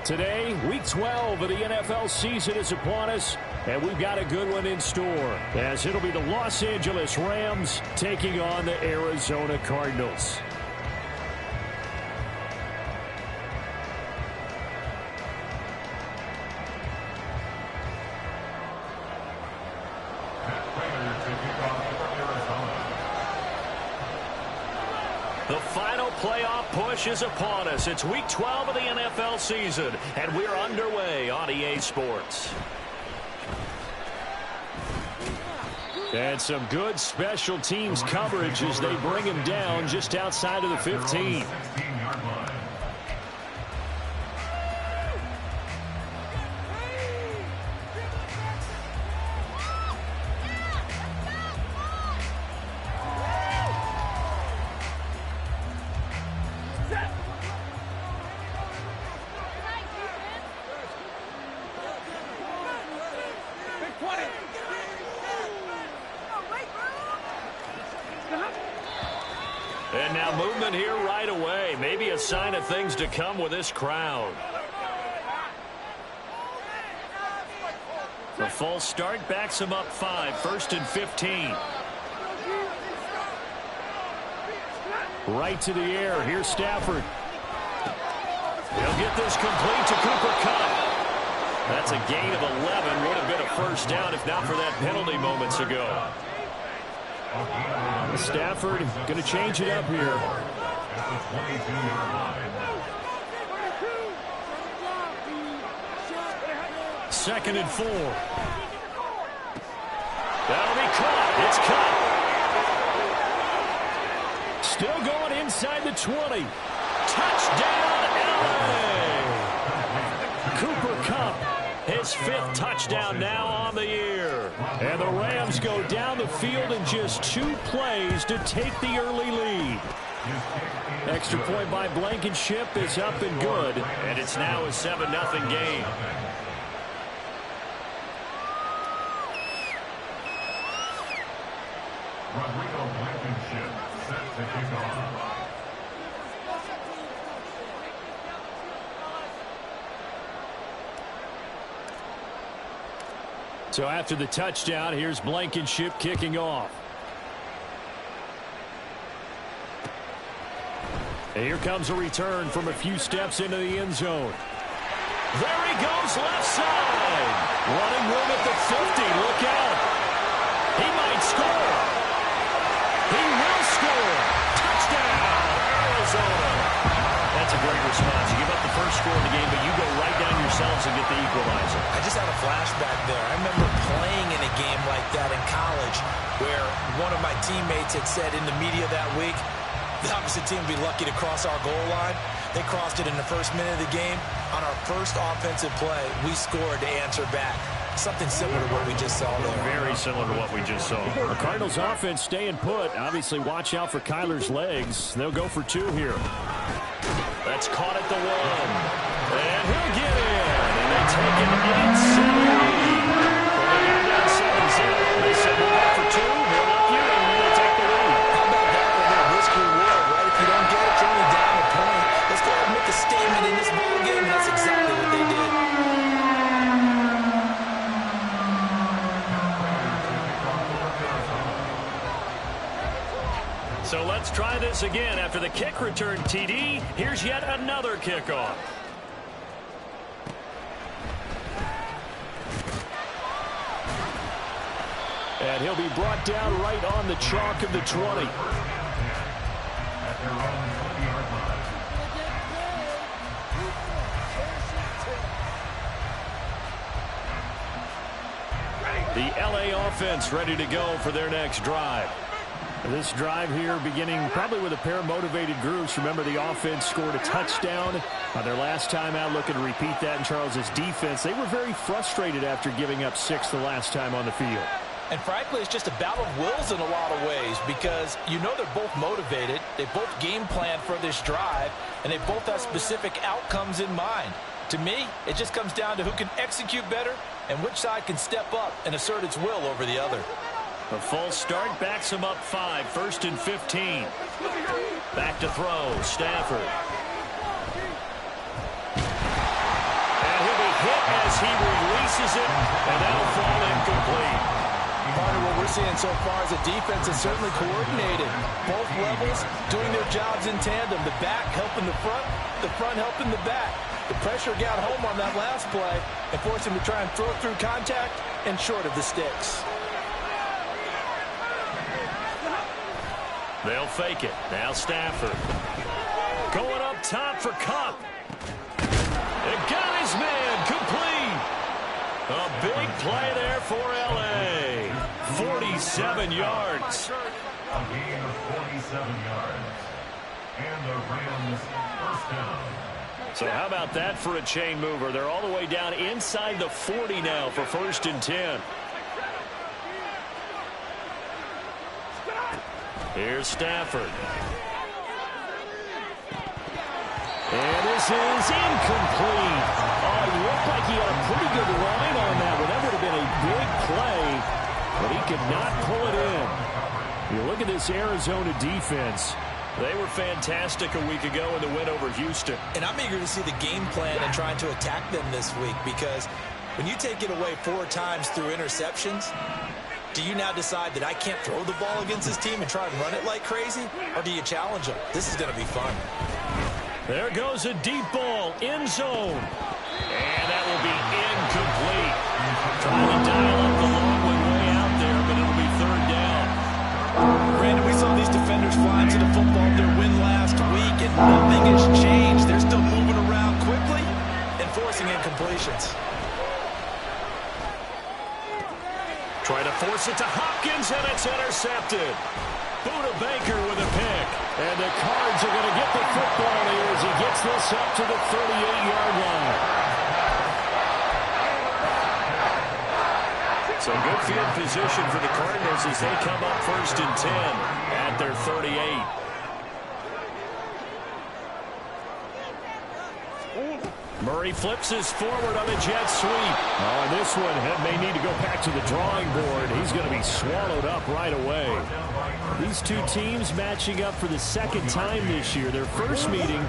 Today, Week 12 of the NFL season is upon us, and we've got a good one in store, as it'll be the Los Angeles Rams taking on the Arizona Cardinals. The final playoff push is upon us. It's Week 12 of the NFL season, and we're underway on EA Sports. And some good special teams coverage as they bring him down just outside of the 15. And now movement here right away. Maybe a sign of things to come with this crowd. The false start backs him up 5, 1st and 15. Right to the air. Here's Stafford. He'll get this complete to Cooper Kupp. That's a gain of 11. Would have been a first down if not for that penalty moments ago. Stafford going to change it up here. Second and 4. That'll be caught. It's caught. Still going inside the 20. Touchdown, LA! Cooper Kupp, his 5th touchdown now on the year. And the Rams go down the field in just 2 plays to take the early lead. Extra point by Blankenship is up and good. And it's now a 7-0 game. Set to kick off. So after the touchdown, here's Blankenship kicking off. And here comes a return from a few steps into the end zone. There he goes, left side. Running room at the 50. Look out. He might score. He will score. Touchdown, Arizona. That's a great response. You give up the first score of the game, but you go right down yourselves and get the equalizer. I just had a flashback there. I remember playing in a game like that in college where one of my teammates had said in the media that week, the opposite team would be lucky to cross our goal line. They crossed it in the first minute of the game. On our first offensive play, we scored to answer back. Something similar to what we just saw there. Very similar to what we just saw. The Cardinals offense staying put. Obviously, watch out for Kyler's legs. They'll go for 2 here. That's caught at the 1. And he'll get in. And they take an 8-7 lead. Well, they got down 7-0. They said we'll go for 2. We'll up you, and we'll take the lead. How about that for a risk reward, right? If you don't get it, you're only down a point. Let's go ahead and make a statement in this ball game. That's exactly what they did. So let's try this again. After the kick return, TD, here's yet another kickoff. And he'll be brought down right on the chalk of the 20. The LA offense ready to go for their next drive. This drive here beginning probably with a pair of motivated groups. Remember, the offense scored a touchdown their last time out. Looking to repeat that in Charles's defense. They were very frustrated after giving up 6 the last time on the field. And frankly, it's just a battle of wills in a lot of ways because you know they're both motivated. They both game plan for this drive, and they both have specific outcomes in mind. To me, it just comes down to who can execute better and which side can step up and assert its will over the other. A false start backs him up 5, 1st and 15. Back to throw, Stafford. as he releases it, and that'll fall incomplete. Part of what we're seeing so far is the defense is certainly coordinated. Both levels doing their jobs in tandem. The back helping the front helping the back. The pressure got home on that last play and forced him to try and throw through contact and short of the sticks. They'll fake it. Now Stafford. Going up top for Cup. It got his man complete. A big play there for L.A. 47 yards. A gain of 47 yards. And the Rams first down. So how about that for a chain mover? They're all the way down inside the 40 now for 1st and 10. Here's Stafford. And this is incomplete. Oh, it looked like he had a pretty good line on that one. That would have been a big play, but he could not pull it in. You look at this Arizona defense. They were fantastic a week ago in the win over Houston. And I'm eager to see the game plan and trying to attack them this week, because when you take it away 4 times through interceptions, do you now decide that I can't throw the ball against this team and try and run it like crazy? Or do you challenge them? This is going to be fun. There goes a deep ball, end zone. And that will be incomplete. Trying to dial up the long way out there, but it'll be 3rd down. Brandon, we saw these defenders fly into the football of their win last week, and nothing has changed. They're still moving around quickly and forcing incompletions. Try to force it to Hopkins, and it's intercepted. Buda Baker with a pick. And the Cards are going to get the football here as he gets this up to the 38-yard line. So good field position for the Cardinals as they come up 1st and 10 at their 38. Murray flips his forward on a jet sweep. Oh, and this one may need to go back to the drawing board. He's going to be swallowed up right away. These two teams matching up for the 2nd time this year. Their first meeting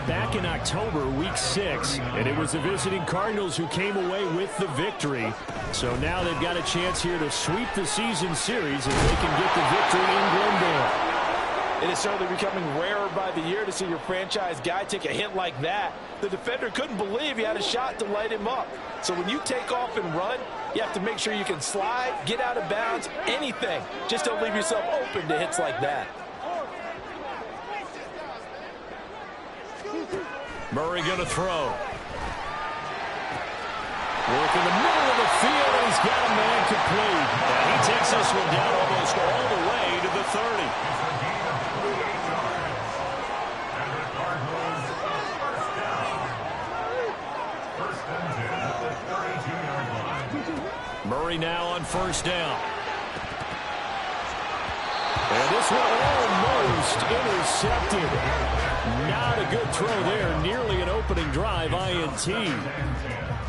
back in October, week 6. And it was the visiting Cardinals who came away with the victory. So now they've got a chance here to sweep the season series if they can get the victory in Glendale. It is certainly becoming rarer by the year to see your franchise guy take a hit like that. The defender couldn't believe he had a shot to light him up. So when you take off and run, you have to make sure you can slide, get out of bounds, anything. Just don't leave yourself open to hits like that. Murray going to throw. Work in the middle of the field, and he's got a man complete. And he takes this one down almost all the way to the 30. Murray now on 1st down. And this one almost intercepted. Not a good throw there. Nearly an opening drive INT.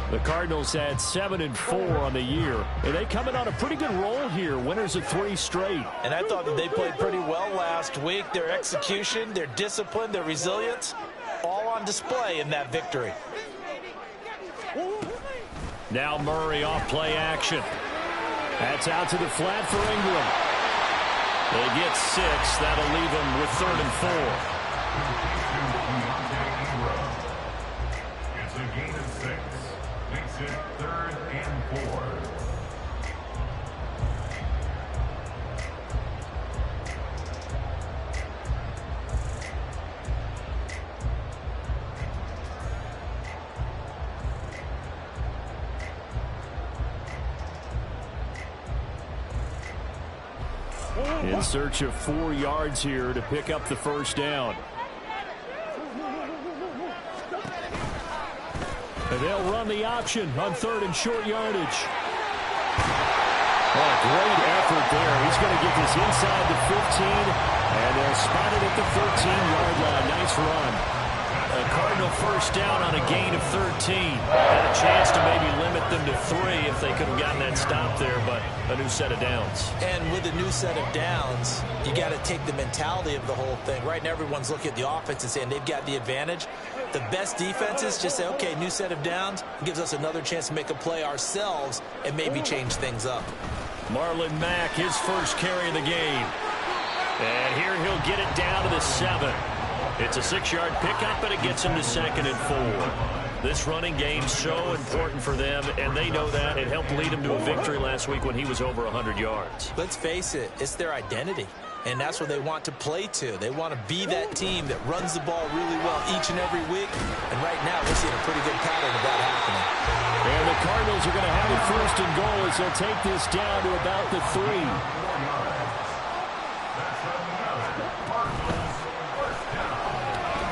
The Cardinals had 7-4 on the year. And they coming on a pretty good roll here. Winners of 3 straight. And I thought that they played pretty well last week. Their execution, their discipline, their resilience, all on display in that victory. Now Murray off play action. That's out to the flat for Ingram. They get 6. That'll leave them with 3rd and 4. It's a gain of 6. Makes it 3rd and 4. In search of 4 yards here to pick up the 1st down. And they'll run the option on 3rd and short yardage. Oh, great effort there. He's going to get this inside the 15, and they'll spot it at the 13-yard line. Nice run. A Cardinal 1st down on a gain of 13. Had a chance to maybe limit them to 3 if they could have gotten that stop there, but a new set of downs. And with a new set of downs, you got to take the mentality of the whole thing. Right now, everyone's looking at the offense and saying they've got the advantage. The best defenses just say, okay, new set of downs. It gives us another chance to make a play ourselves and maybe change things up. Marlon Mack, his first carry of the game. And here he'll get it down to the 7. It's a 6-yard pickup, and it gets him to 2nd and 4. This running game's so important for them, and they know that. It helped lead him to a victory last week when he was over 100 yards. Let's face it, it's their identity. And that's what they want to play to. They want to be that team that runs the ball really well each and every week. And right now, we're seeing a pretty good pattern of that happening. And the Cardinals are going to have it 1st and goal as they'll take this down to about the 3.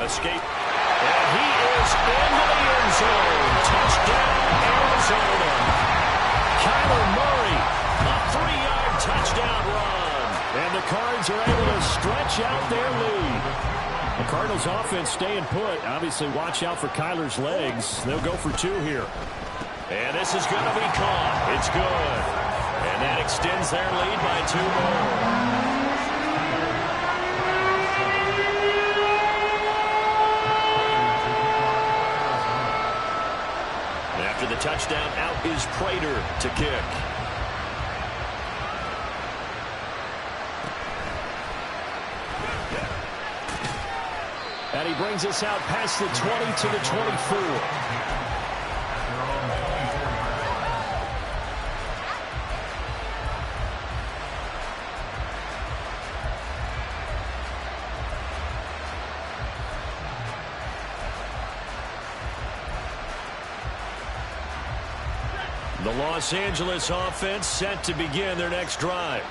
Escape. And he is into the end zone. Touchdown, Arizona. Kyler Murray, a 3-yard touchdown run. And the Cards are able to stretch out their lead. The Cardinals offense staying put. Obviously, watch out for Kyler's legs. They'll go for 2 here. And this is going to be caught. It's good. And that extends their lead by 2 more. After the touchdown, out is Prater to kick. And he brings us out past the 20 to the 24. The Los Angeles offense set to begin their next drive.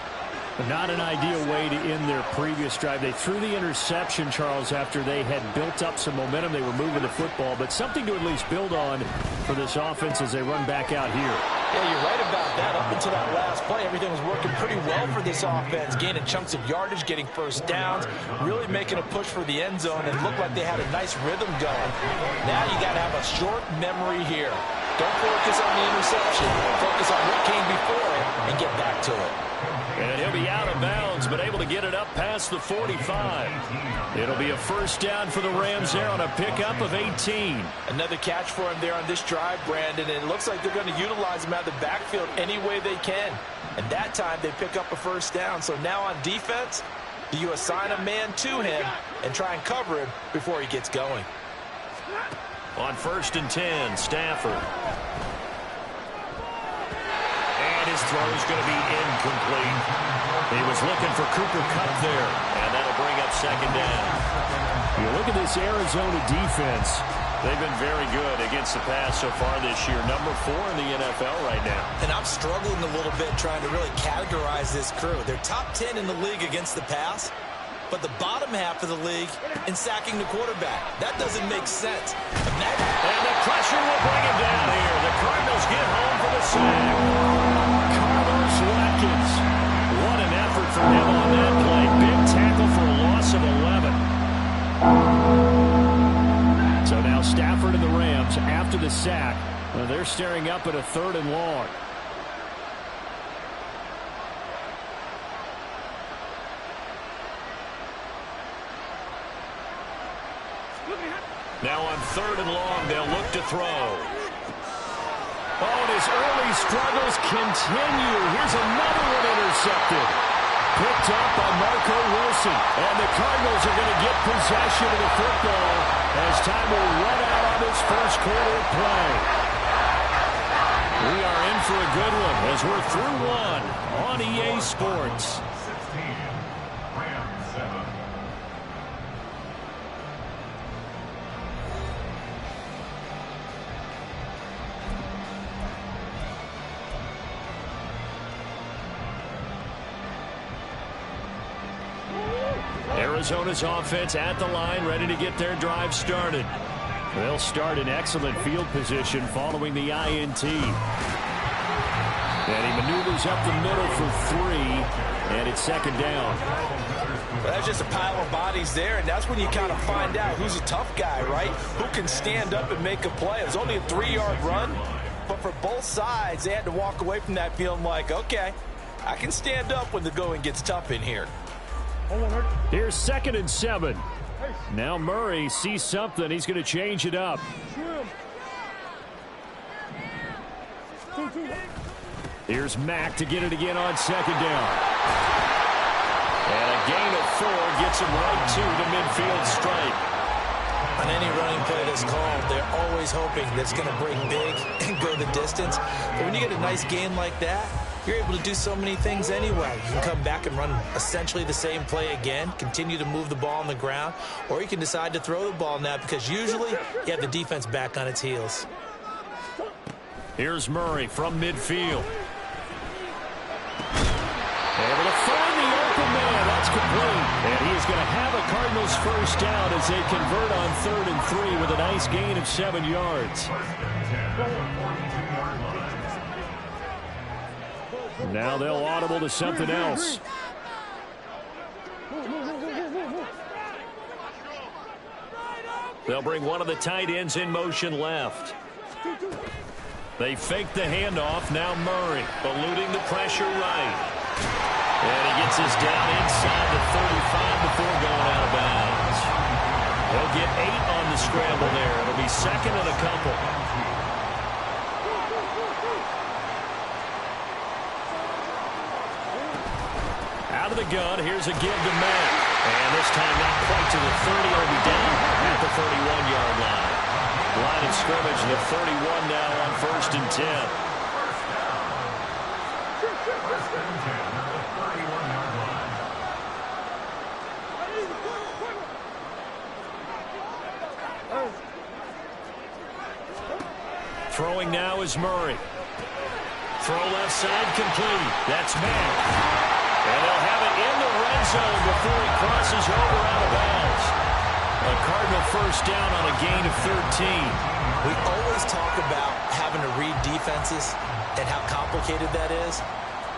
Not an ideal way to end their previous drive. They threw the interception, Charles, after they had built up some momentum. They were moving the football, but something to at least build on for this offense as they run back out here. Yeah, you're right about that. Up until that last play, everything was working pretty well for this offense, gaining chunks of yardage, getting first downs, really making a push for the end zone, and looked like they had a nice rhythm going. Now you got to have a short memory here. Don't focus on the interception. Focus on what came before it and get back to it. And he'll be out of bounds, but able to get it up past the 45. It'll be a first down for the Rams there on a pickup of 18. Another catch for him there on this drive, Brandon, and it looks like they're going to utilize him out of the backfield any way they can. And that time they pick up a first down. So now on defense, do you assign a man to him and try and cover him before he gets going? On 1st and 10, Stafford. And his throw is going to be incomplete. He was looking for Cooper Kupp there, and that'll bring up 2nd down. You look at this Arizona defense. They've been very good against the pass so far this year. Number 4 in the NFL right now. And I'm struggling a little bit trying to really categorize this crew. They're top 10 in the league against the pass, but the bottom half of the league in sacking the quarterback. That doesn't make sense. And the pressure will bring him down here. The Cardinals get home for the sack. Carlos Watkins. What an effort from him on that play. Big tackle for a loss of 11. So now Stafford and the Rams, after the sack, they're staring up at a 3rd and long. Now on 3rd and long, they'll look to throw. Oh, and his early struggles continue. Here's another one intercepted. Picked up by Marco Wilson. And the Cardinals are going to get possession of the football as time will run out on this first quarter of play. We are in for a good one as we're through one on EA Sports. Arizona's offense at the line, ready to get their drive started. They'll start in excellent field position following the INT. And he maneuvers up the middle for 3, and it's 2nd down. Well, that's just a pile of bodies there, and that's when you kind of find out who's a tough guy, right? Who can stand up and make a play. It was only a 3-yard run, but for both sides, they had to walk away from that feeling like, okay, I can stand up when the going gets tough in here. Here's 2nd and 7. Now Murray sees something. He's going to change it up. Here's Mack to get it again on second down. And a gain of 4 gets him right to the midfield stripe. On any running play that's called, they're always hoping that it's going to break big and go the distance. But when you get a nice gain like that, you're able to do so many things anyway. You can come back and run essentially the same play again, continue to move the ball on the ground, or you can decide to throw the ball now because usually you have the defense back on its heels. Here's Murray from midfield. Able to find the open man. That's complete. And he is going to have a Cardinals first down as they convert on 3rd and 3 with a nice gain of 7 yards. Now they'll audible to something else. They'll bring one of the tight ends in motion left. They fake the handoff. Now Murray eluding the pressure right. And he gets us down inside the 35 before going out of bounds. He'll get 8 on the scramble there. It'll be 2nd and a couple. Out of the gun, here's a give to Mack. And this time not quite to the 30. He'll be down at the 31-yard line. Line of scrimmage, the 31 now on 1st and 10. Throwing now is Murray. Throw left side complete. That's Mack. And they'll have it in the red zone before he crosses over out of bounds. A Cardinal first down on a gain of 13. We always talk about having to read defenses and how complicated that is.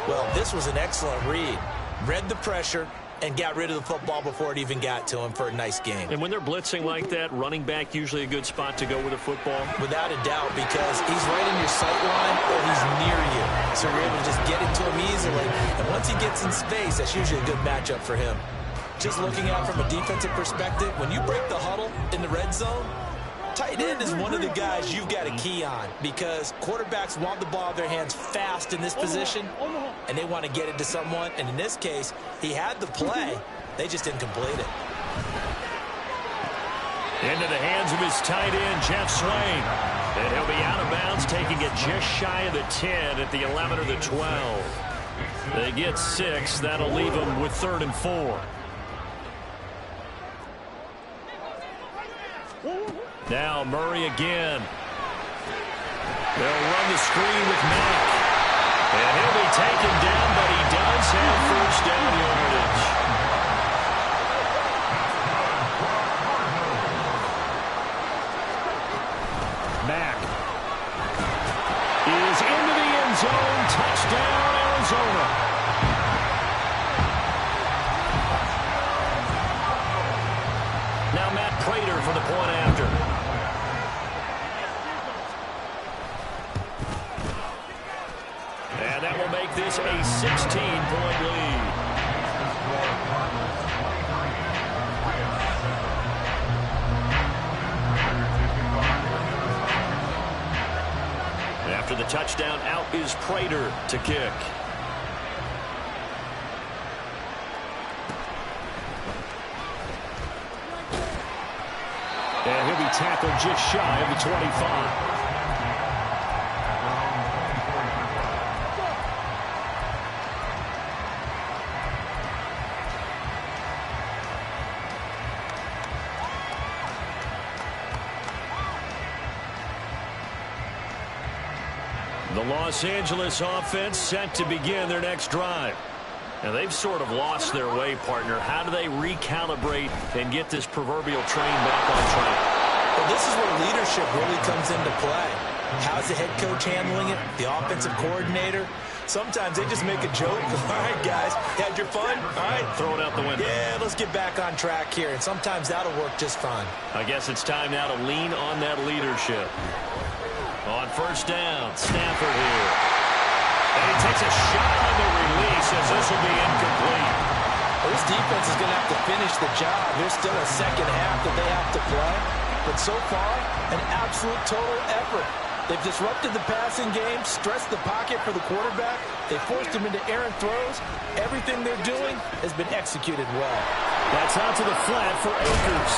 Well, this was an excellent read. Read the pressure and got rid of the football before it even got to him for a nice game. And when they're blitzing like that, running back usually a good spot to go with a football? Without a doubt, because he's right in your sight line or he's near you. So you're able to just get it to him easily. And once he gets in space, that's usually a good matchup for him. Just looking at from a defensive perspective, when you break the huddle in the red zone, tight end is one of the guys you've got to key on because quarterbacks want the ball in their hands fast in this position, and they want to get it to someone. And in this case, he had the play. They just didn't complete it. Into the hands of his tight end, Jeff Swain. And he'll be out of bounds, taking it just shy of the 10 at the 11 or the 12. They get 6. That'll leave them with 3rd and 4. Now Murray again. They'll run the screen with Mack. And he'll be taken down, but he does have first down yardage. Mack is into the end zone. Touchdown, Arizona. Now Matt Prater for the point after. And that will make this a 16-point lead. After the touchdown, out is Prater to kick. And he'll be tackled just shy of the 25. The Los Angeles offense set to begin their next drive. And they've sort of lost their way, partner. How do they recalibrate and get this proverbial train back on track? Well, this is where leadership really comes into play. How's the head coach handling it? The offensive coordinator? Sometimes they just make a joke. All right, guys, had your fun? All right. Throw it out the window. Yeah, let's get back on track here. And sometimes that'll work just fine. I guess it's time now to lean on that leadership. On first down, Stafford here. And he takes a shot on the release as this will be incomplete. Well, this defense is going to have to finish the job. There's still a second half that they have to play. But so far, an absolute total effort. They've disrupted the passing game, stressed the pocket for the quarterback. They forced him into errant throws. Everything they're doing has been executed well. That's out to the flat for Akers.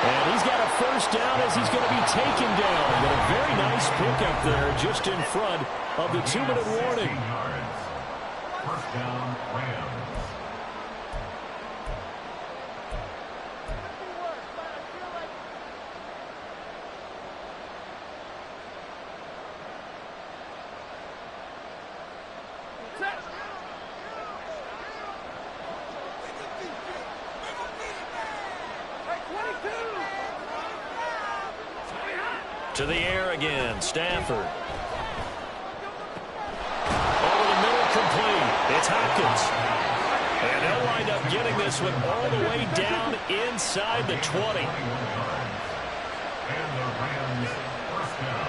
And he's got a first down as he's going to be taken down. But a very nice pickup there just in front of the 2-minute warning. First down, Rams. To the air again, Stafford. Over the middle, complete. It's Hopkins. And they'll wind up getting this one all the way down inside the 20. And the Rams first down.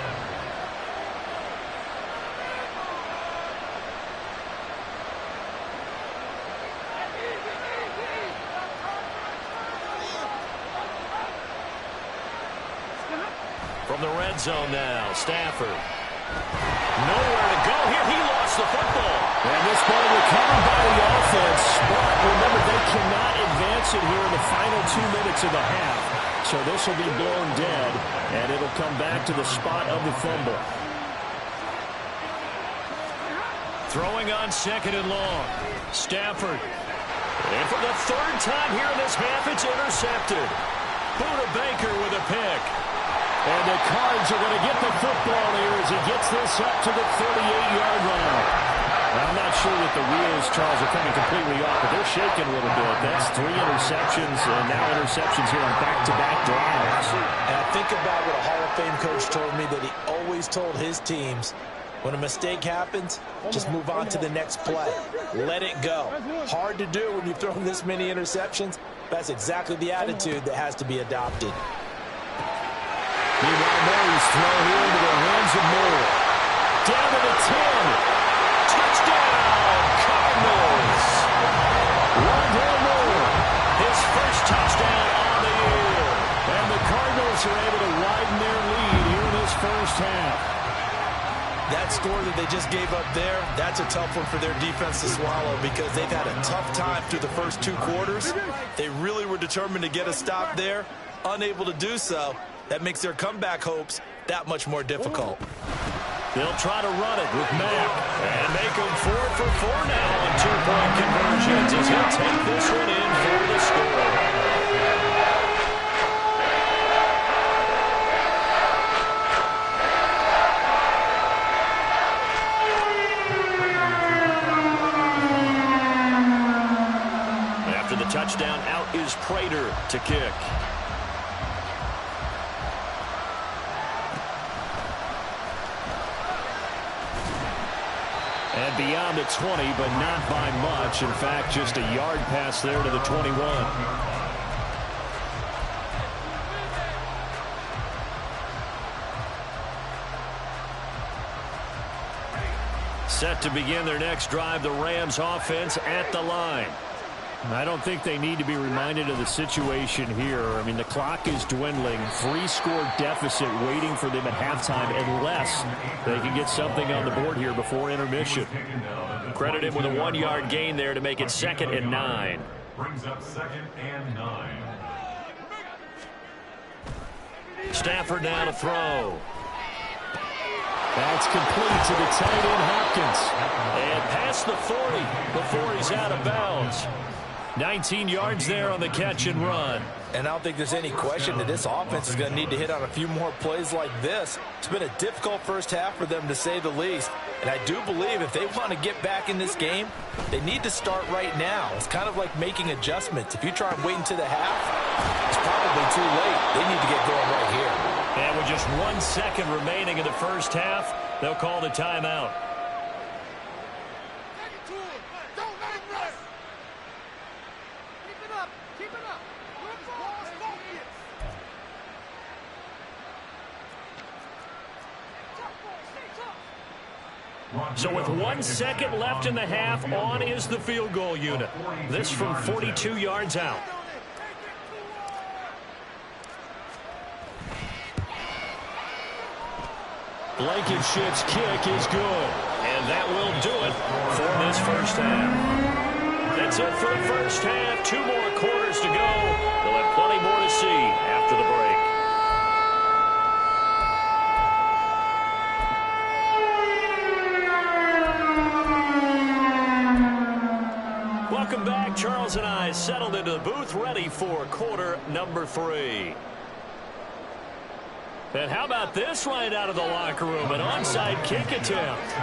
From the red zone now, Stafford. Nowhere to go here. He lost the football. And this ball recovered by the offense. But remember, they cannot advance it here in the final 2 minutes of the half. So this will be blown dead, and it'll come back to the spot of the fumble. Throwing on second and long. Stafford. And for the third time here in this half, it's intercepted. Buda Baker with a pick. And the Cards are going to get the football here as he gets this up to the 38-yard line. I'm not sure that the wheels, Charles, are coming completely off, but they're shaking a little bit. That's 3 interceptions, and now interceptions here on back-to-back drives. And I think about what a Hall of Fame coach told me, that he always told his teams, when a mistake happens, just move on to the next play. Let it go. Hard to do when you've thrown this many interceptions. That's exactly the attitude that has to be adopted. Meanwhile, Mary's throw here into the hands of Moore. Down to the 10. Touchdown, Cardinals. Rondale Moore, his first touchdown on the year. And the Cardinals are able to widen their lead here in this first half. That score that they just gave up there, that's a tough one for their defense to swallow, because they've had a tough time through the first 2 quarters. They really were determined to get a stop there, unable to do so. That makes their comeback hopes that much more difficult. They'll try to run it with Mack and make them 4 for 4 now on 2-point conversions as he'll take this one in for the score. After the touchdown, out is Prater to kick. And beyond the 20, but not by much. In fact, just a yard pass there to the 21. Set to begin their next drive, the Rams offense at the line. I don't think they need to be reminded of the situation here. I mean, the clock is dwindling. 3-score deficit waiting for them at halftime unless they can get something on the board here before intermission. Credit him with a 1-yard gain there to make it 2nd and 9. Brings up 2nd and 9. Stafford now to throw. That's complete to the tight end, Hopkins. And past the 40 before he's out of bounds. 19 yards there on the catch and run. And I don't think there's any question that this offense is going to need to hit on a few more plays like this. It's been a difficult first half for them, to say the least. And I do believe if they want to get back in this game, they need to start right now. It's kind of like making adjustments. If you try and wait until the half, it's probably too late. They need to get going right here. And with just 1 second remaining in the first half, they'll call the timeout. So with 1 second left in the half, on is the field goal unit. This from 42 yards out. Blankenship's kick is good. And that will do it for this first half. That's it for the first half. 2 more quarters to go. We'll have plenty more to see after the break. Welcome back. Charles and I settled into the booth, ready for quarter number 3. And how about this right out of the locker room? An onside kick attempt.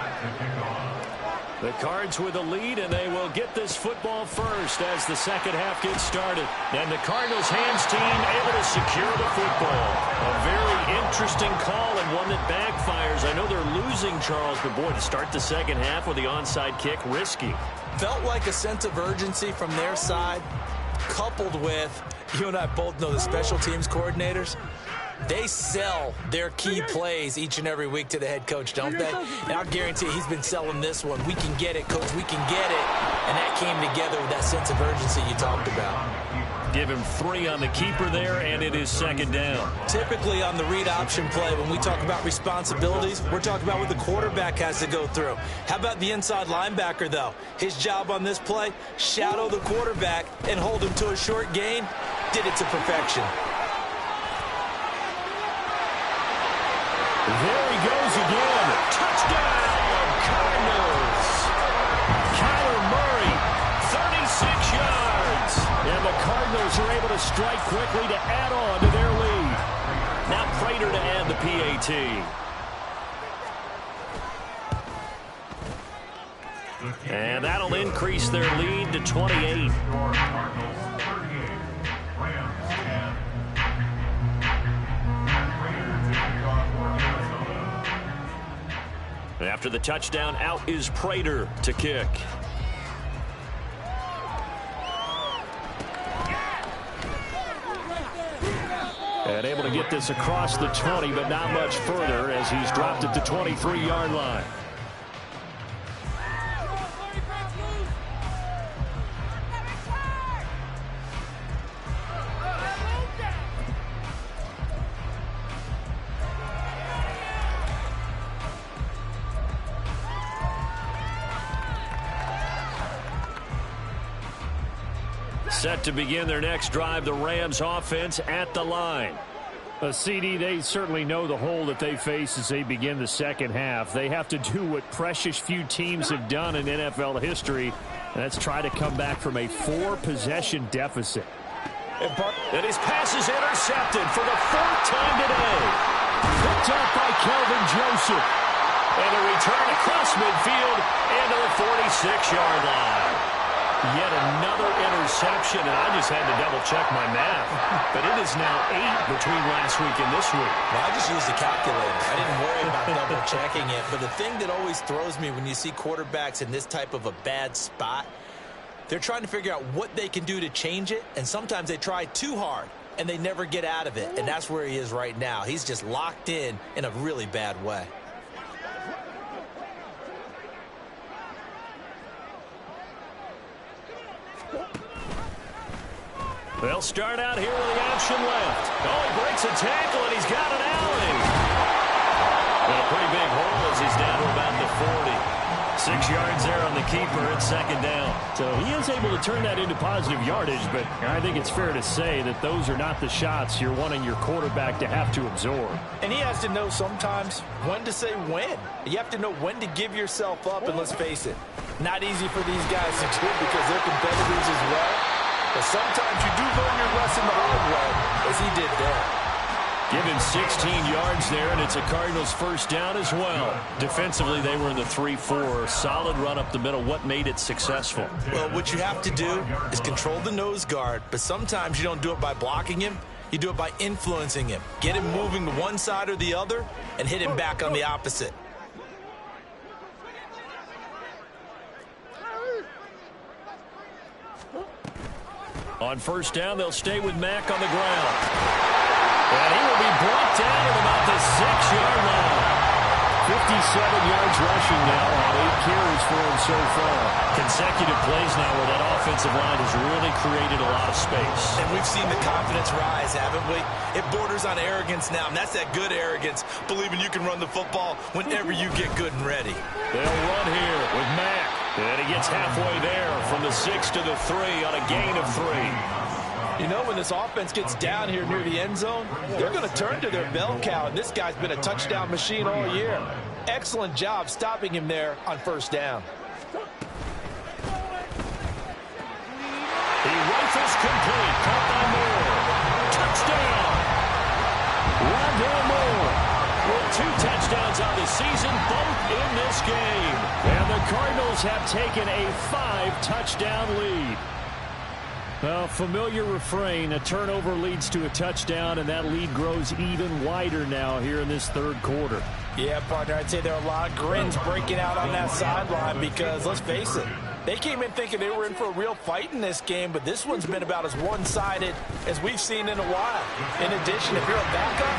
The Cards with a lead, and they will get this football first as the second half gets started. And the Cardinals hands team able to secure the football. A very interesting call and one that backfires. I know they're losing, Charles, but boy, to start the second half with the onside kick, risky. Felt like a sense of urgency from their side, coupled with, you and I both know the special teams coordinators. They sell their key plays each and every week to the head coach, don't they? And I'll guarantee he's been selling this one. We can get it, coach. We can get it. And that came together with that sense of urgency you talked about. Give him 3 on the keeper there, and it is second down. Typically on the read option play, when we talk about responsibilities, we're talking about what the quarterback has to go through. How about the inside linebacker, though? His job on this play, shadow the quarterback and hold him to a short gain. Did it to perfection. There he goes again. Touchdown, Cardinals. Kyler Murray, 36 yards. And the Cardinals are able to strike quickly to add on to their lead. Now Prater to add the PAT. And that'll increase their lead to 28. After the touchdown, out is Prater to kick. And able to get this across the 20, but not much further as he's dropped at the 23-yard line. Set to begin their next drive, the Rams offense at the line. CD, they certainly know the hole that they face as they begin the second half. They have to do what precious few teams have done in NFL history, and that's try to come back from a 4-possession deficit. And his pass is intercepted for the 4th time today. Picked up by Kelvin Joseph. And a return across midfield into the 46-yard line. Yet another interception, and I just had to double-check my math. But it is now 8 between last week and this week. Well, I just used the calculator. I didn't worry about double-checking it. But the thing that always throws me when you see quarterbacks in this type of a bad spot, they're trying to figure out what they can do to change it, and sometimes they try too hard, and they never get out of it. And that's where he is right now. He's just locked in a really bad way. They'll start out here with the option left. Oh, he breaks a tackle, and he's got an alley. And a pretty big hole as he's down to about the 40. 6 yards there on the keeper at second down. So he is able to turn that into positive yardage, but I think it's fair to say that those are not the shots you're wanting your quarterback to have to absorb. And he has to know sometimes when to say when. You have to know when to give yourself up, and let's face it, not easy for these guys to do because they're competitors as well. But sometimes you do learn your lesson the hard way, as he did there. Give him 16 yards there, and it's a Cardinals first down as well. Defensively, they were in the 3-4. Solid run up the middle. What made it successful? Well, what you have to do is control the nose guard, but sometimes you don't do it by blocking him. You do it by influencing him. Get him moving to one side or the other and hit him back on the opposite. On first down, they'll stay with Mack on the ground. And he will be brought down at about the 6-yard line. yards rushing now on 8 carries for him so far. Consecutive plays now where that offensive line has really created a lot of space. And we've seen the confidence rise, haven't we? It borders on arrogance now, and that's that good arrogance, believing you can run the football whenever you get good and ready. They'll run here with Mack. And he gets halfway there from the 6 to the 3 on a gain of 3. You know, when this offense gets down here near the end zone, they're going to turn to their bell cow, and this guy's been a touchdown machine all year. Excellent job stopping him there on first down. He rifles complete. Caught by Moore. Touchdown. Rondale Moore with 2 touchdowns on the season, both in this game. And the Cardinals have taken a 5-touchdown lead. Well, familiar refrain, a turnover leads to a touchdown, and that lead grows even wider now here in this third quarter. Yeah, partner, I'd say there are a lot of grins breaking out on that sideline because, let's face it, they came in thinking they were in for a real fight in this game, but this one's been about as one-sided as we've seen in a while. In addition, if you're a backup,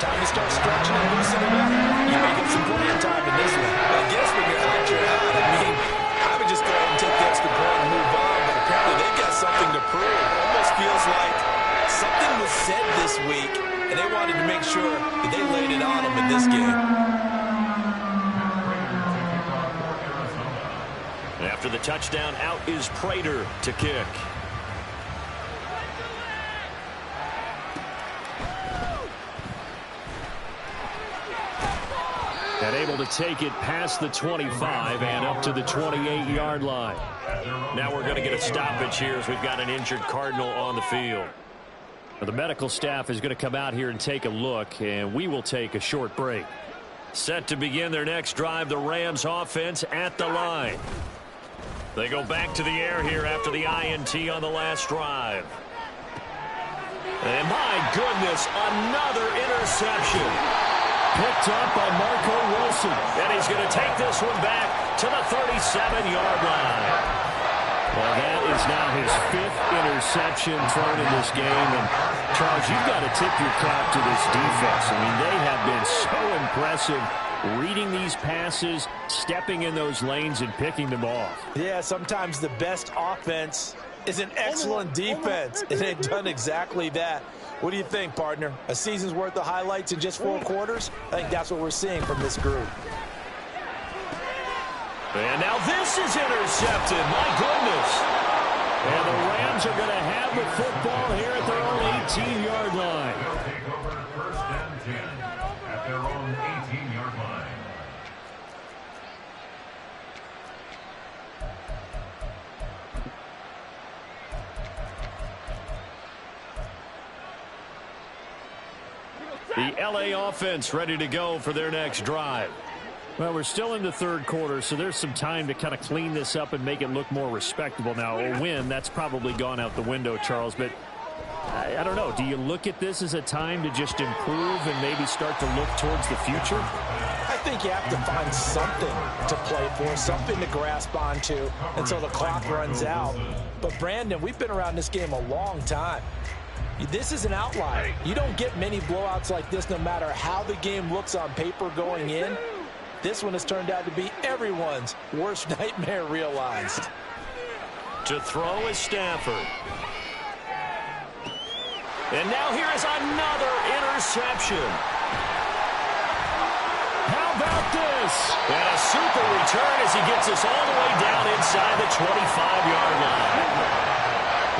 time to start stretching and loosening up. You may get some playing time in this one. I guess when you're hot, you're hot. I mean, I would just go ahead and take the extra point and move on, but apparently they've got something to prove. Almost feels like something was said this week, and they wanted to make sure that they laid it on them in this game. After the touchdown, out is Prater to kick. And able to take it past the 25 and up to the 28-yard line. Now we're going to get a stoppage here as we've got an injured Cardinal on the field. The medical staff is going to come out here and take a look, and we will take a short break. Set to begin their next drive, the Rams offense at the line. They go back to the air here after the INT on the last drive. And my goodness, another interception. Picked up by Marco Wilson. And he's going to take this one back to the 37-yard line. Well, that is now his 5th interception thrown in this game. And, Charles, you've got to tip your cap to this defense. I mean, they have been so impressive reading these passes, stepping in those lanes, and picking them off. Yeah, sometimes the best offense is an excellent defense, and they've done exactly that. What do you think, partner? A season's worth of highlights in just 4 quarters? I think that's what we're seeing from this group. And now this is intercepted. My goodness. And the Rams are going to have the football here at their own 18-yard line. They'll take over first and 10 at their own 18-yard line. The LA offense ready to go for their next drive. Well, we're still in the third quarter, so there's some time to kind of clean this up and make it look more respectable. Now, a win, that's probably gone out the window, Charles, but I don't know. Do you look at this as a time to just improve and maybe start to look towards the future? I think you have to find something to play for, something to grasp onto until the clock runs out. But, Brandon, we've been around this game a long time. This is an outlier. You don't get many blowouts like this no matter how the game looks on paper going in. This one has turned out to be everyone's worst nightmare realized. To throw is Stafford. And now here is another interception. How about this? And a super return as he gets us all the way down inside the 25-yard line.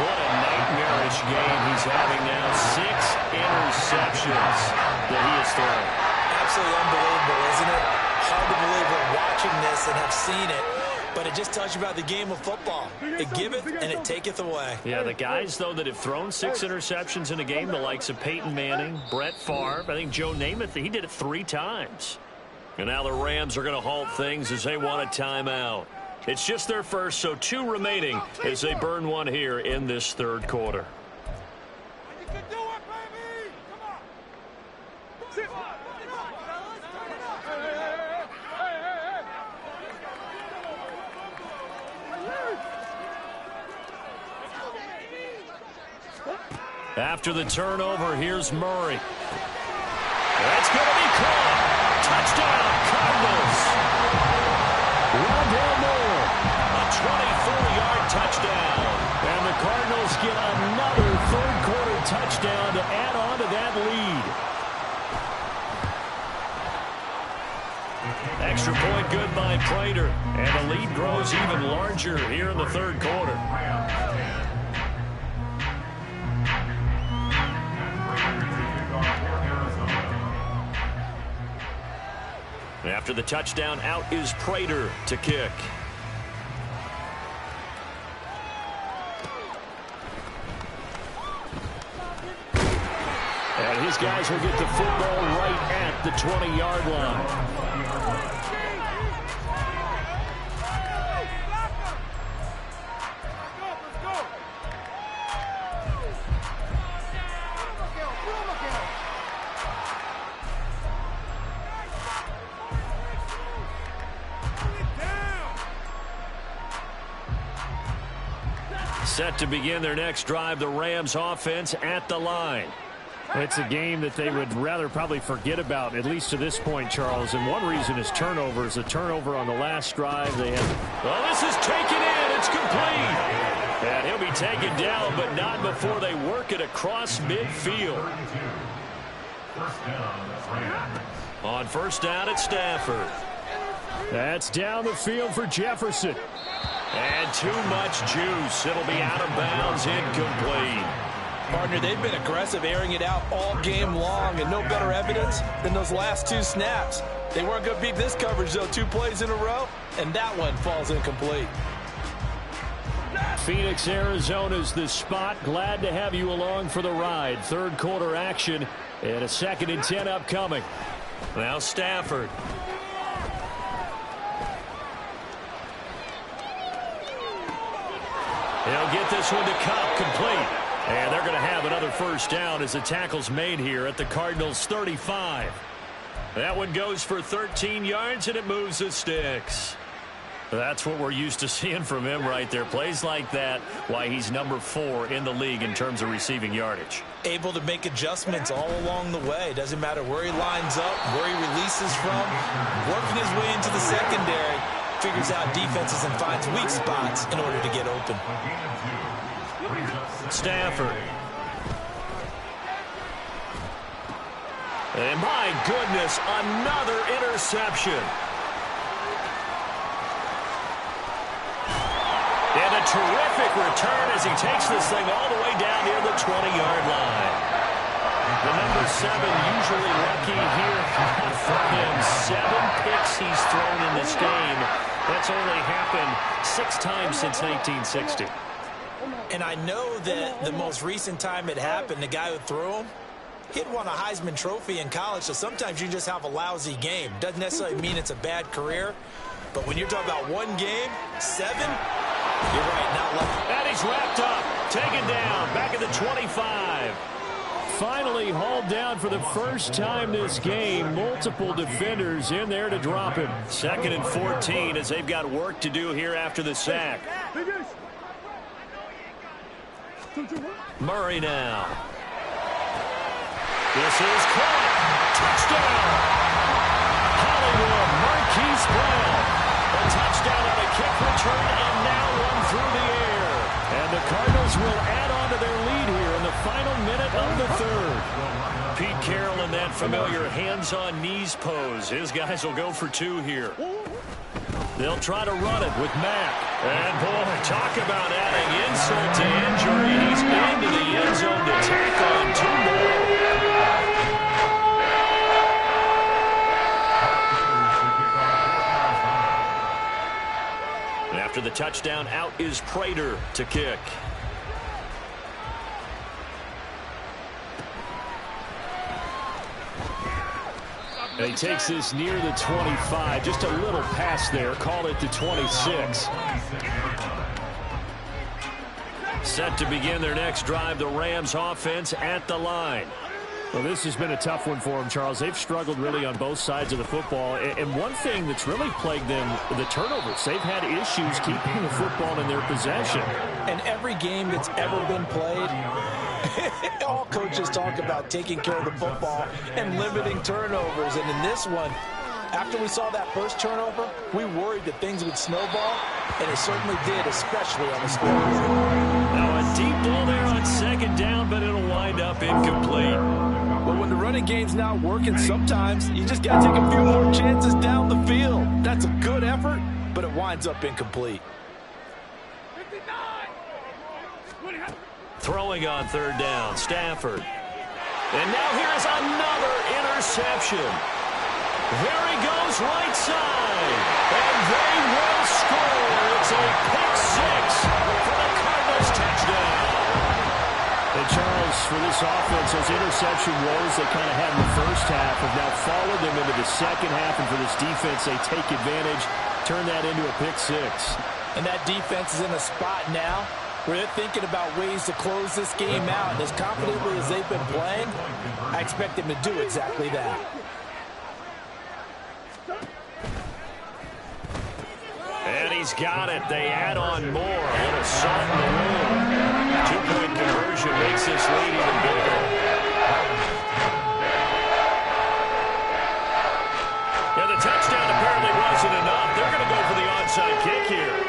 What a nightmarish game he's having now. 6 interceptions that he has thrown. Absolutely unbelievable, isn't it? Hard to believe we're watching this and have seen it, but it just tells you about the game of football. It giveth and it taketh away. Yeah, the guys, though, that have thrown 6 interceptions in a game, the likes of Peyton Manning, Brett Favre, I think Joe Namath, he did it 3 times. And now the Rams are going to halt things as they want a timeout. It's just their first, so 2 remaining as they burn one here in this third quarter. You can do it, baby! Come on! After the turnover, here's Murray. That's going to be caught. Touchdown, Cardinals. Extra point good by Prater. And the lead grows even larger here in the third quarter. After the touchdown, out is Prater to kick. And his guys will get the football right at the 20-yard line. Set to begin their next drive, the Rams offense at the line. It's a game that they would rather probably forget about, at least to this point, Charles. And one reason is turnovers. A turnover on the last drive. They have. Well, this is taken in. It's complete. And he'll be taken down, but not before they work it across midfield. On first down at Stafford. That's down the field for Jefferson. And too much juice. It'll be out of bounds, incomplete. Partner, they've been aggressive, airing it out all game long, and no better evidence than those last two snaps. They weren't going to beat this coverage, though, 2 plays in a row, and that one falls incomplete. Phoenix, Arizona's the spot. Glad to have you along for the ride. Third quarter action and a 2nd and 10 upcoming. Now Stafford. He'll get this one to Cup, complete. And they're going to have another first down as the tackle's made here at the Cardinals' 35. That one goes for 13 yards, and it moves the sticks. That's what we're used to seeing from him right there. Plays like that, why he's number 4 in the league in terms of receiving yardage. Able to make adjustments all along the way. Doesn't matter where he lines up, where he releases from. Working his way into the secondary. Figures out defenses and finds weak spots in order to get open. Stafford. And my goodness, another interception. And a terrific return as he takes this thing all the way down near the 20-yard line. The number 7 usually lucky here for him. 7 picks he's thrown in this game. That's only happened 6 times since 1960. And I know that the most recent time it happened, the guy who threw him, he'd won a Heisman Trophy in college, so sometimes you just have a lousy game. Doesn't necessarily mean it's a bad career, but when you're talking about 1 game, 7, you're right, not lucky. And he's wrapped up, taken down, back at the 25. Finally hauled down for the first time this game. Multiple defenders in there to drop him. 2nd and 14 as they've got work to do here after the sack. Murray now. This is caught. Touchdown. Hollywood, Marquise Brown. A touchdown on a kick return and now one through the air. And the Cardinals will add on to their lead here in the final minute of the third. Pete Carroll in that familiar hands-on knees pose. His guys will go for 2 here. They'll try to run it with Mack. And, boy, talk about adding insult to injury. He's into the end zone to tack on 2 more. After the touchdown, out is Prater to kick. And he takes this near the 25. Just a little pass there. Call it the 26. Set to begin their next drive, the Rams offense at the line. Well, this has been a tough one for them, Charles. They've struggled really on both sides of the football. And one thing that's really plagued them, the turnovers. They've had issues keeping the football in their possession. And every game that's ever been played, all coaches talk about taking care of the football and limiting turnovers. And in this one, after we saw that first turnover, we worried that things would snowball, and it certainly did, especially on the scoreboard. Now a deep ball there on 2nd down, but it'll wind up incomplete. But when the running game's not working, sometimes you just got to take a few more chances down the field. That's a good effort, but it winds up incomplete. Throwing on third down, Stafford. And now here's another interception. There he goes, right side. And they will score. It's a pick six for the Cardinals touchdown. And Charles, for this offense, those interception woes they kind of had in the first half have now followed them into the second half. And for this defense, they take advantage, turn that into a pick six. And that defense is in a spot now where they're thinking about ways to close this game out. And as confidently as they've been playing, I expect them to do exactly that. And he's got it. They add on more. A little salt in the wound. Two-point conversion makes this lead even bigger. Yeah, the touchdown apparently wasn't enough. They're going to go for the onside kick here.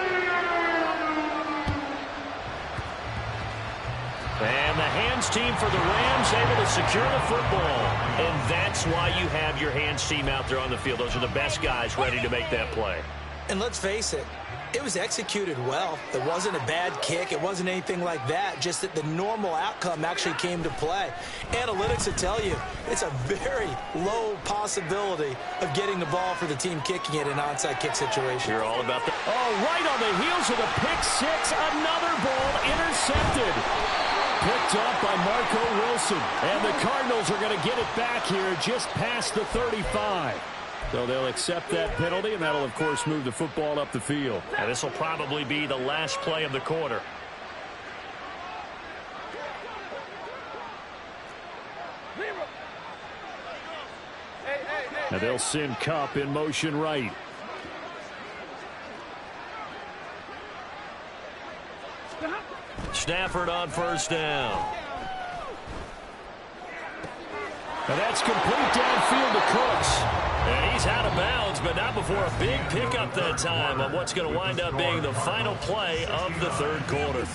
And the hands team for the Rams able to secure the football. And that's why you have your hands team out there on the field. Those are the best guys ready to make that play. And let's face it, it was executed well. It wasn't a bad kick. It wasn't anything like that. Just that the normal outcome actually came to play. Analytics will tell you it's a very low possibility of getting the ball for the team kicking it in an onside kick situation. You're all about that. Oh, right on the heels of the pick six, another ball intercepted. Picked up by Marco Wilson. And the Cardinals are going to get it back here just past the 35. So they'll accept that penalty, and that'll, of course, move the football up the field. And this will probably be the last play of the quarter. And they'll send Kupp in motion right. Stafford on first down. And that's complete downfield to Cooks. And he's out of bounds, but not before a big pickup that time on what's going to wind up being the final play of the third quarter.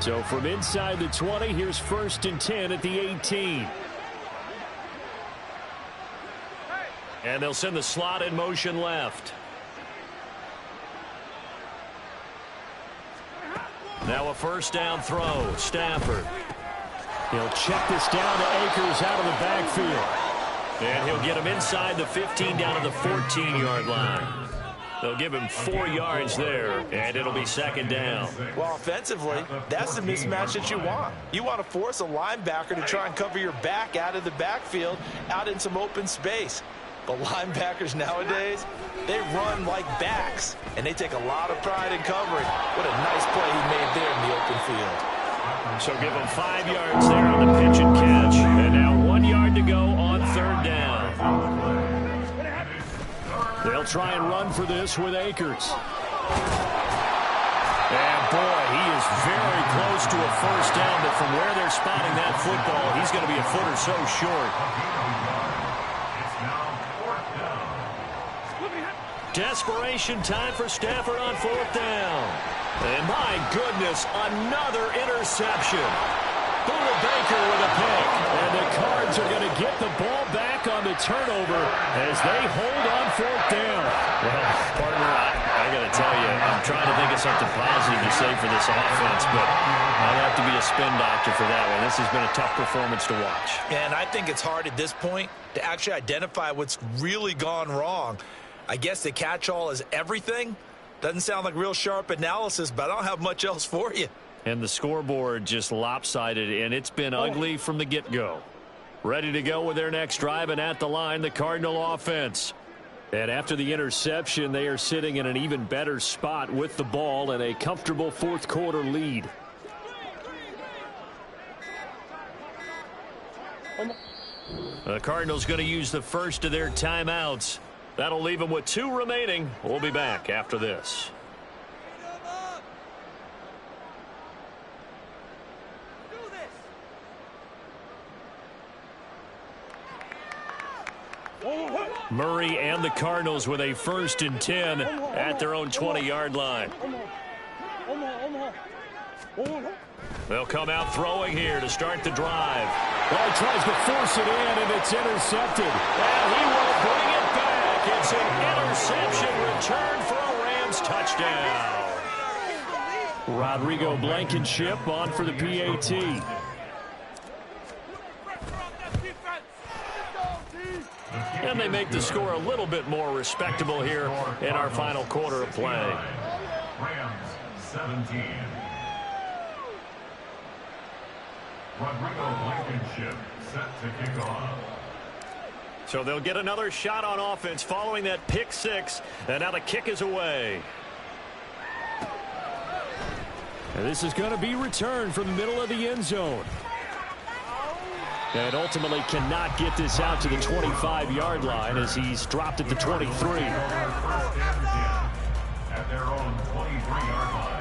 So from inside the 20, here's 1st and 10 at the 18. And they'll send the slot in motion left. Now a first down throw. Stafford. He'll check this down to Akers out of the backfield. And he'll get him inside the 15 down to the 14-yard line. They'll give him 4 yards there, and it'll be second down. Well, offensively, that's the mismatch that you want. You want to force a linebacker to try and cover your back out of the backfield, out in some open space. But linebackers nowadays, they run like backs, and they take a lot of pride in covering. What a nice play he made there in the open field. So give him 5 yards there on the pitch and catch. And now 1 yard to go on third down. They'll try and run for this with Akers. And boy, he is very close to a first down, but from where they're spotting that football, he's going to be a foot or so short. Desperation time for Stafford on fourth down. And my goodness, another interception. Buda Baker with a pick. And the Cards are going to get the ball back on the turnover as they hold on fourth down. Well, partner, I got to tell you, I'm trying to think of something positive to say for this offense, but I'd have to be a spin doctor for that one. This has been a tough performance to watch. And I think it's hard at this point to actually identify what's really gone wrong. I guess the catch-all is everything. Doesn't sound like real sharp analysis, but I don't have much else for you. And the scoreboard just lopsided, and it's been ugly from the get-go. Ready to go with their next drive, and at the line, the Cardinal offense. And after the interception, they are sitting in an even better spot with the ball and a comfortable fourth quarter lead. The Cardinals going to use the first of their timeouts. That'll leave them with 2 remaining. We'll be back after this. Murray and the Cardinals with a 1st and 10 at their own 20-yard line. They'll come out throwing here to start the drive. Well, he tries to force it in, and it's intercepted. And he will bring it back. It's an interception return for a Rams touchdown. Rodrigo Blankenship on for the PAT. And they make the score a little bit more respectable here in our final quarter of play. Rams 17. Rodrigo Blankenship set to kick off. So they'll get another shot on offense following that pick 6. And now the kick is away. And this is going to be returned from the middle of the end zone. And ultimately cannot get this out to the 25-yard line as he's dropped at the 23. First and 10 at their own 23-yard line.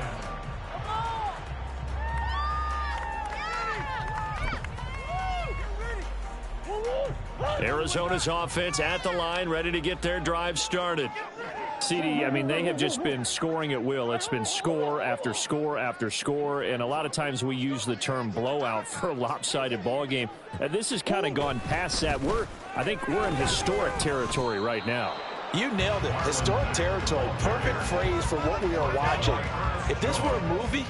Arizona's offense at the line, ready to get their drive started. CD, I mean, they have just been scoring at will. It's been score after score after score, and a lot of times we use the term blowout for a lopsided ball game. This has kind of gone past that. I think we're in historic territory right now. You nailed it. Historic territory. Perfect phrase for what we are watching. If this were a movie,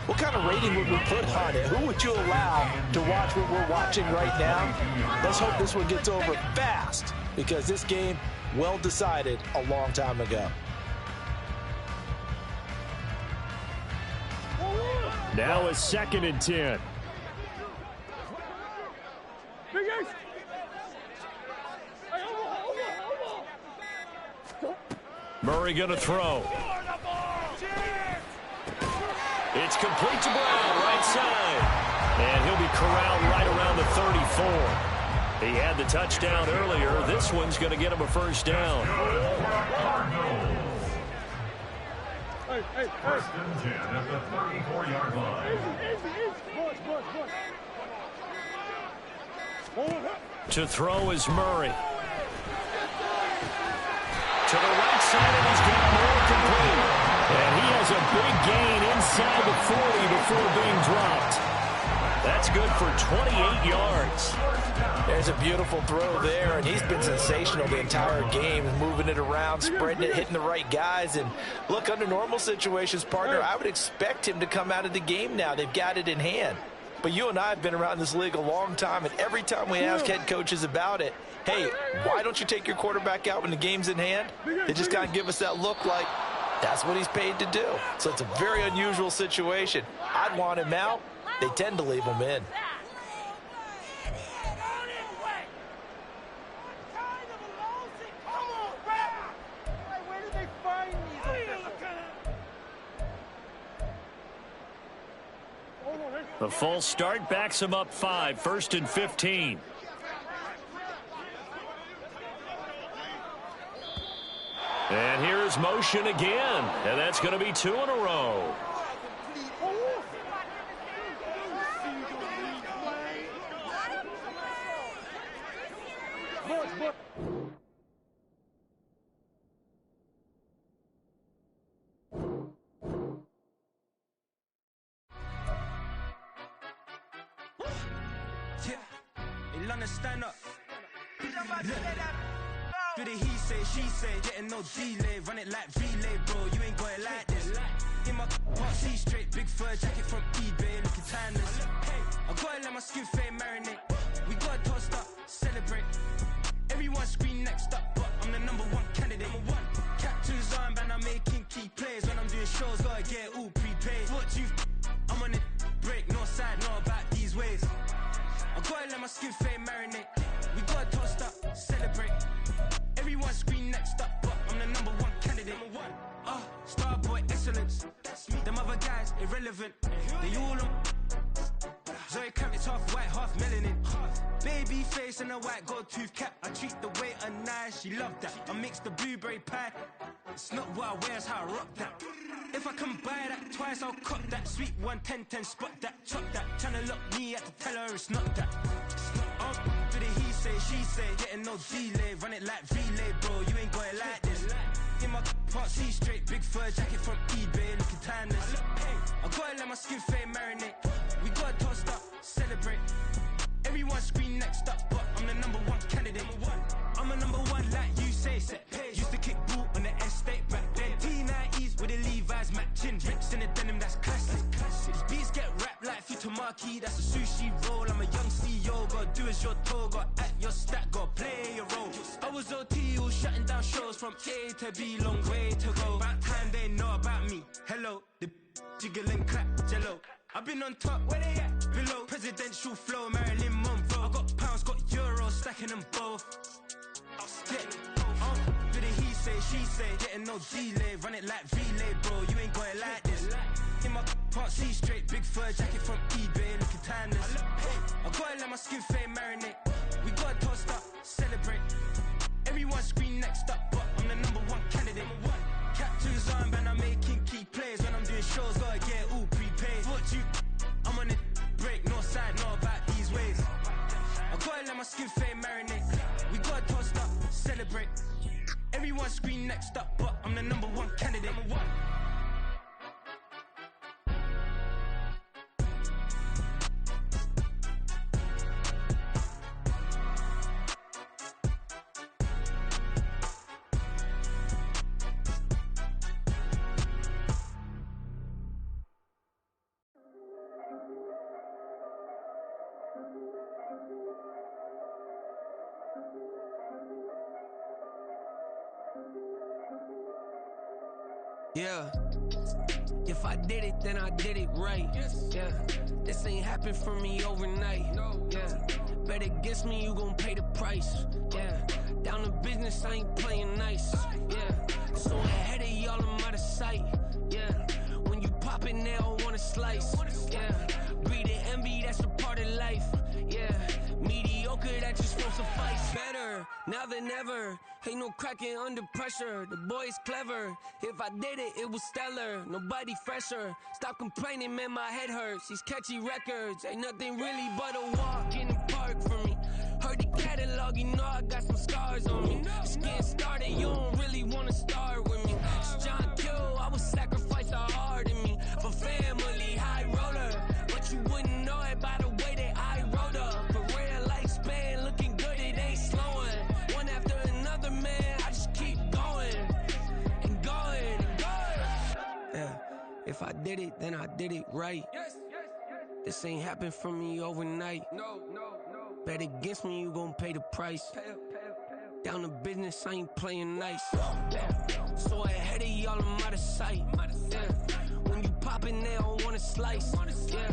what kind of rating would we put on it? Who would you allow to watch what we're watching right now? Let's hope this one gets over fast, because this game, well decided a long time ago. Now a 2nd and 10. Murray going to throw. It's complete to Brown, right side. And he'll be corralled right around the 34. He had the touchdown earlier. This one's going to get him a 1st down. First and 10 at the 34-yard line. To throw is Murray. To the right side, and he's got more complete. And he has a big gain inside the 40 before being dropped. That's good for 28 yards. There's a beautiful throw there, and he's been sensational the entire game, moving it around, spreading it, hitting the right guys. And look, under normal situations, partner, I would expect him to come out of the game now. They've got it in hand. But you and I have been around this league a long time, and every time we ask head coaches about it, hey, why don't you take your quarterback out when the game's in hand? They just kind of give us that look like that's what he's paid to do. So it's a very unusual situation. I'd want him out. They tend to leave him in. The false start backs him up 5, 1st and 15. And here's motion again, and that's going to be 2 in a row. Stand up. Do the he say, she say, getting no delay, run it like relay, bro. You ain't got it like this. In my part C straight, big fur jacket from eBay, looking timeless. I gotta let my skin fade marinate. We gotta toast up, celebrate. Everyone scream next up, but I'm the #1 candidate. Captain's armband, I'm making key plays. When I'm doing shows, gotta get all prepaid. What you? I'm on it, break, no side, no about these ways. I gotta let my skin fade marinate. We gotta toast up, celebrate. Everyone scream next up, but I'm the #1 candidate. Starboy excellence. Them other guys irrelevant. They all on. Zoe Kravitz half white, half melanin. Baby face and a white gold tooth cap. I treat the waiter nice, she love that. I mix the blueberry pie. It's not what I wear, it's how I rock that. If I can buy that twice, I'll cop that. Sweet 110, spot that, chop that. Tryna lock me, I have to tell her it's not that. To the he say. say, she say, getting no delay. Run it like relay, bro, you ain't got it like this. In my part, see straight, big fur jacket from eBay, looking timeless. I gotta let my skin fade marinate. We gotta toast up, celebrate. Everyone scream next up, but I'm the #1 candidate. I'm a #1 like you say. Used to kick boot on the estate back then. T90s with the Levi's matching. Rips in the denim, that's classic. These beats get wrapped like Futamaki, that's a sushi roll. I'm a young CEO, gotta do as you're told. Gotta act your stat, gotta play your role. I was OT, all shutting down shows from A to B, long way to go. About time they know about me. Hello, the jiggle and clap, jello. I've been on top, where they at? Below, presidential flow, Marilyn Monroe. I got pounds, got euros, stacking them both. Do the he say, she say, getting no delay. Run it like relay, bro, you ain't got it like this. In my part, see straight, big fur jacket from eBay, looking timeless. I gotta let my skin fade marinate. We gotta toast up, celebrate. Everyone scream next up, but I'm the #1 candidate. Captain's armband, I'm making key plays. When I'm doing shows, gotta get it all prepaid. What you, I'm on the break, no side, know about these ways. I gotta let my skin fade marinate. We gotta toast up, celebrate. Everyone scream next up, but I'm the #1 candidate. Yeah, if I did it, then I did it right. Yeah, this ain't happened for me overnight. Yeah, bet against me, you gon' pay the price. Yeah, down to business, I ain't playing nice. Yeah, so ahead of y'all, I'm out of sight. Yeah, when you poppin', they don't wanna slice. Yeah, greed and envy, that's a part of life. Yeah, mediocre, that just won't suffice. Better now than ever. Ain't no cracking under pressure. The boy's clever. If I did it, it was stellar. Nobody fresher. Stop complaining, man, my head hurts. These catchy records ain't nothing really but a walk in the park for me. Heard the catalog, you know I got some scars on me. Just getting started, you don't really wanna start with me. It's John Q, I would sacrifice a heart in me for family, high roller. But you wouldn't know it by the way that I wrote up. For real lifespan, looking good, it ain't slowing. One after another, man, I just keep going and going and going. Yeah, if I did it, then I did it right. This ain't happened for me overnight. No. Bet against me, you gon' pay the price. Down to business, I ain't playing nice. Yeah. So ahead of y'all, I'm out of sight. Yeah. When you poppin', they don't wanna slice. Yeah.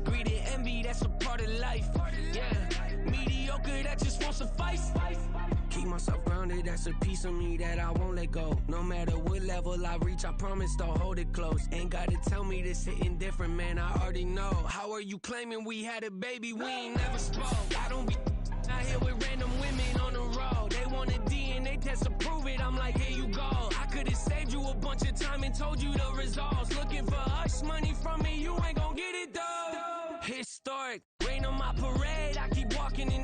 Greed and envy, that's a part of life. Yeah. Mediocre, that just won't suffice. Keep myself grounded, that's a piece of me that I won't let go. No matter what level I reach, I promise to hold it close. Ain't gotta tell me this hitting different, man, I already know. How are you claiming we had a baby, we ain't never spoke? I don't be out here with random women on the road. They want a DNA test to prove it, I'm like, here you go. I could've saved you a bunch of time and told you the results. Looking for hush money from me, you ain't gon' get it though. Historic, rain on my parade, I keep walking in